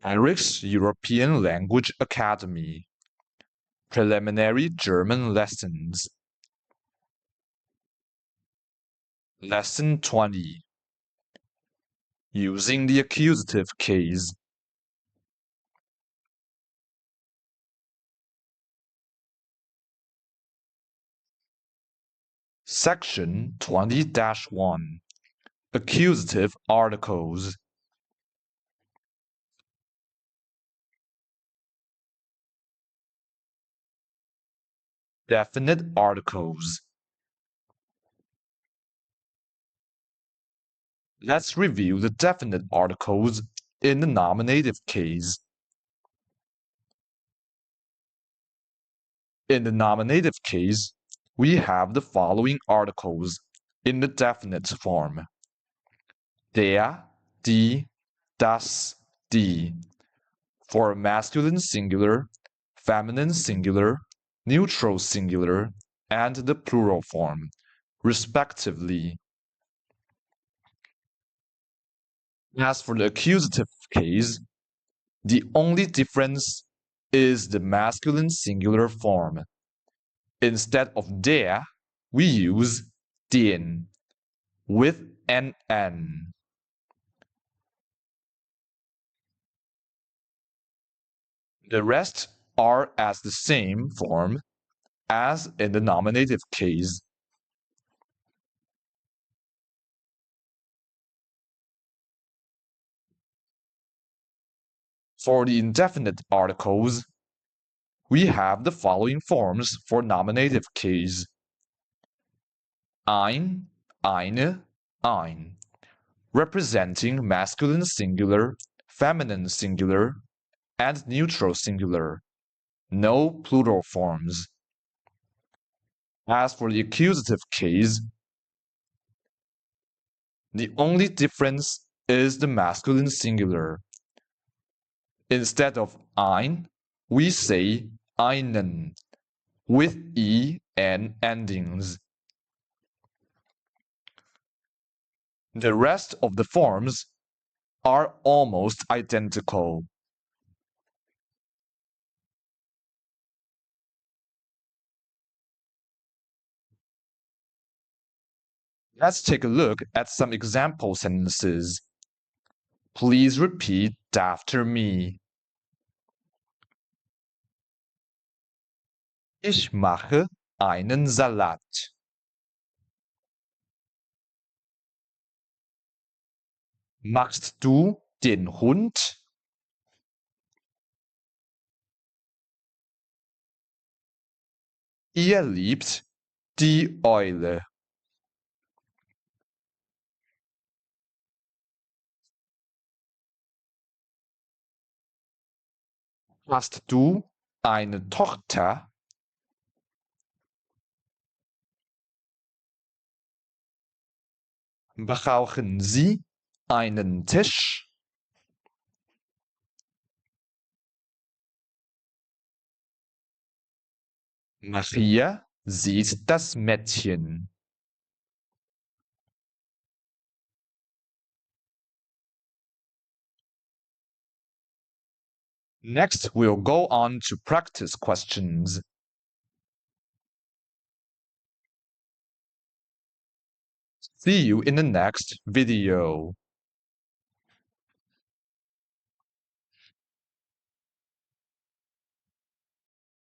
Eric's European Language Academy. Preliminary German Lessons. Lesson 20. Using the accusative case. Section 20-1. Accusative articles. Definite articles. Let's review the definite articles in the nominative case. In the nominative case, we have the following articles in the definite form. Der, die, das, die. For masculine singular, feminine singular, neutral singular, and the plural form, respectively. As for the accusative case, the only difference is the masculine singular form. Instead of der, we use den with an N. The rest are as the same form as in the nominative case. For the indefinite articles, we have the following forms for nominative case. Ein, eine, ein, representing masculine singular, feminine singular, and neutral singular. No plural forms. As for the accusative case, the only difference is the masculine singular. Instead of ein, we say einen with en endings. The rest of the forms are almost identical. Let's take a look at some example sentences. Please repeat after me. Ich mache einen Salat. Magst du den Hund? Ihr liebt die Eule. Hast du eine Tochter? Brauchen Sie einen Tisch? Maria sieht das Mädchen. Next, we'll go on to practice questions. See you in the next video.